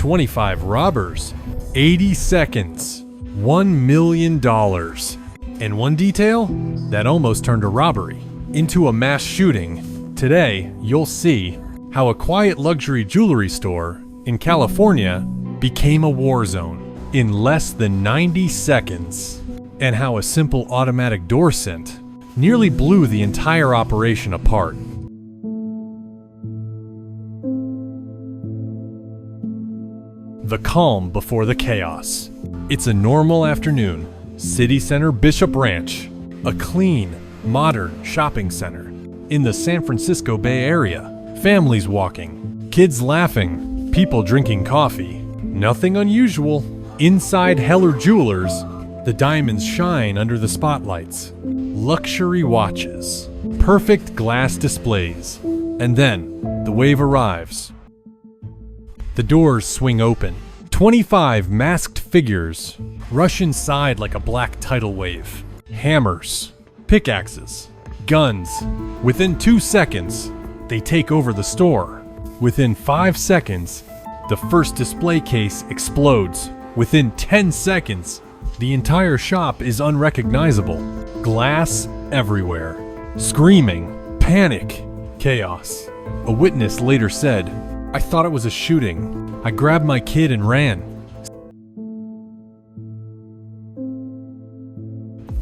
25 robbers, 80 seconds, $1 million. And one detail that almost turned a robbery into a mass shooting. Today, you'll see how a quiet luxury jewelry store in California became a war zone in less than 90 seconds, and how a simple automatic door scent nearly blew the entire operation apart. The calm before the chaos. It's a normal afternoon. City Center Bishop Ranch, a clean, modern shopping center in the San Francisco Bay Area. Families walking, kids laughing, people drinking coffee. Nothing unusual. Inside Heller Jewelers, the diamonds shine under the spotlights. Luxury watches, perfect glass displays. And then, the wave arrives. The doors swing open. 25 masked figures rush inside like a black tidal wave. Hammers, pickaxes, guns. Within 2 seconds, they take over the store. Within 5 seconds, the first display case explodes. Within 10 seconds, the entire shop is unrecognizable. Glass everywhere. Screaming, panic, chaos. A witness later said, "I thought it was a shooting. I grabbed my kid and ran."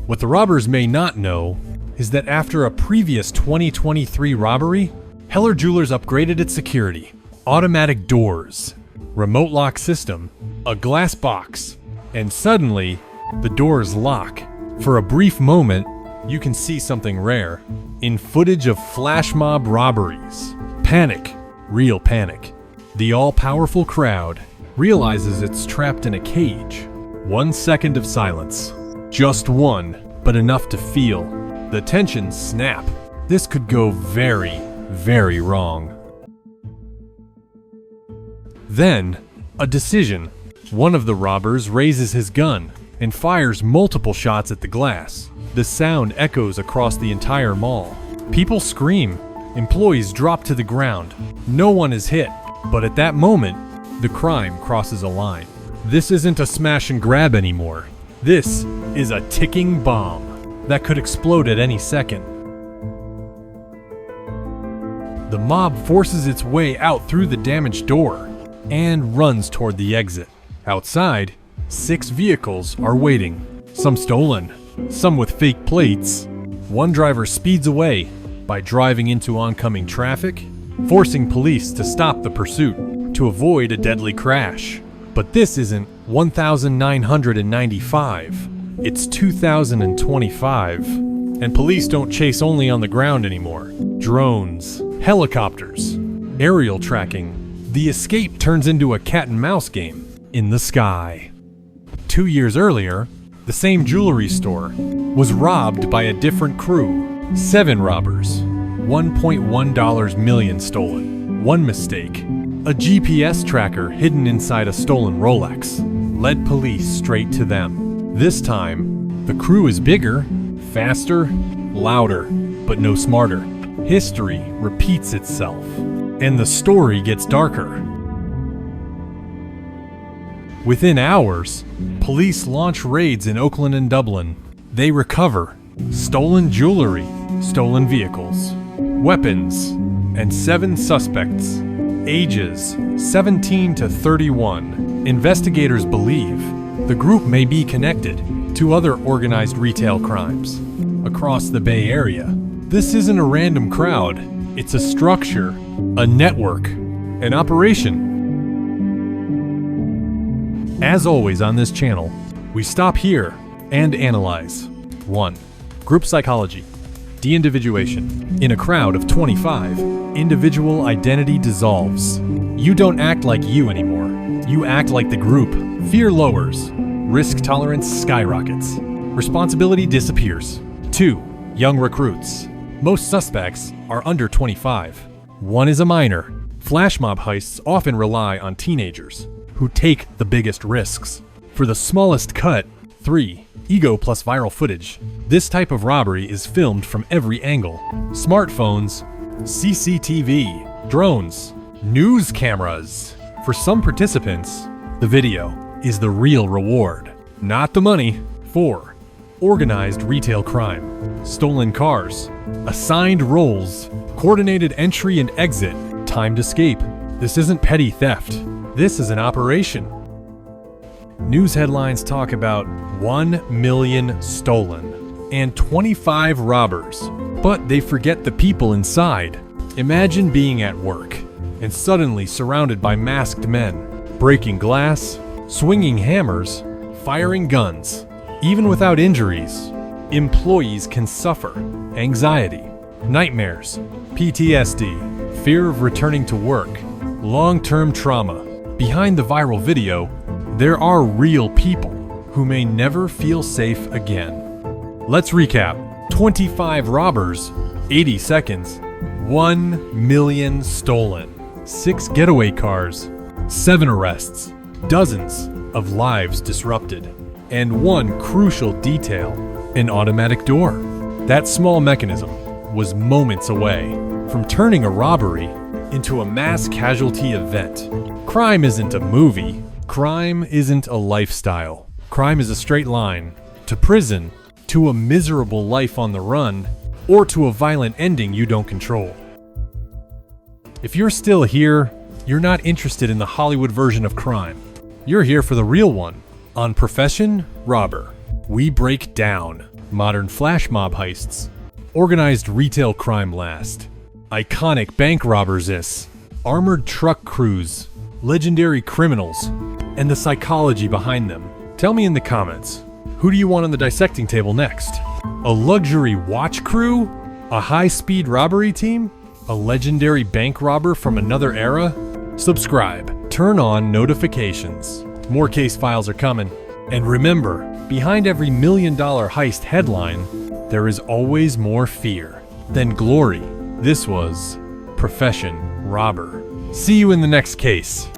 What the robbers may not know is that after a previous 2023 robbery, Heller Jewelers upgraded its security. Automatic doors, remote lock system, a glass box, and suddenly, the doors lock. For a brief moment, you can see something rare in footage of flash mob robberies. Panic. Real panic. The all-powerful crowd realizes it's trapped in a cage. 1 second of silence. Just one, but enough to feel. The tensions snap. This could go very, very wrong. Then, a decision. One of the robbers raises his gun and fires multiple shots at the glass. The sound echoes across the entire mall. People scream. Employees drop to the ground. No one is hit, but at that moment, the crime crosses a line. This isn't a smash and grab anymore. This is a ticking bomb that could explode at any second. The mob forces its way out through the damaged door and runs toward the exit. Outside, 6 vehicles are waiting, some stolen, some with fake plates. One driver speeds away by driving into oncoming traffic, forcing police to stop the pursuit to avoid a deadly crash. But this isn't 1995, it's 2025, and police don't chase only on the ground anymore. Drones, helicopters, aerial tracking. The escape turns into a cat and mouse game in the sky. 2 years earlier, the same jewelry store was robbed by a different crew. 7 robbers, $1.1 million stolen. One mistake, a GPS tracker hidden inside a stolen Rolex, led police straight to them. This time, the crew is bigger, faster, louder, but no smarter. History repeats itself, and the story gets darker. Within hours, police launch raids in Oakland and Dublin. They recover stolen jewelry, stolen vehicles, weapons, and 7 suspects, ages 17 to 31. Investigators believe the group may be connected to other organized retail crimes across the Bay Area. This isn't a random crowd, it's a structure, a network, an operation. As always on this channel, we stop here and analyze. 1. Group psychology. De-individuation. In a crowd of 25, individual identity dissolves. You don't act like you anymore. You act like the group. Fear lowers. Risk tolerance skyrockets. Responsibility disappears. 2. Young recruits. Most suspects are under 25. 1 is a minor. Flash mob heists often rely on teenagers who take the biggest risks. For the smallest cut, 3. Ego plus viral footage. This type of robbery is filmed from every angle. Smartphones, CCTV, drones, news cameras. For some participants, the video is the real reward, not the money. 4. Organized retail crime. Stolen cars, assigned roles, coordinated entry and exit, timed escape. This isn't petty theft. This is an operation. News headlines talk about 1 million stolen and 25 robbers, but they forget the people inside. Imagine being at work and suddenly surrounded by masked men, breaking glass, swinging hammers, firing guns. Even without injuries, employees can suffer anxiety, nightmares, PTSD, fear of returning to work, long-term trauma. Behind the viral video, there are real people who may never feel safe again. Let's recap. 25 robbers, 80 seconds, 1 million stolen, 6 getaway cars, 7 arrests, dozens of lives disrupted, and one crucial detail, an automatic door. That small mechanism was moments away from turning a robbery into a mass casualty event. Crime isn't a movie. Crime isn't a lifestyle. Crime is a straight line to prison, to a miserable life on the run, or to a violent ending you don't control. If you're still here, you're not interested in the Hollywood version of crime. You're here for the real one. On Profession Robber, we break down modern flash mob heists, organized retail crime last, iconic bank robbers this, armored truck crews, legendary criminals, and the psychology behind them. Tell me in the comments, who do you want on the dissecting table next? A luxury watch crew? A high-speed robbery team? A legendary bank robber from another era? Subscribe, turn on notifications. More case files are coming. And remember, behind every $1 million heist headline, there is always more fear than glory. This was Profession Robber. See you in the next case.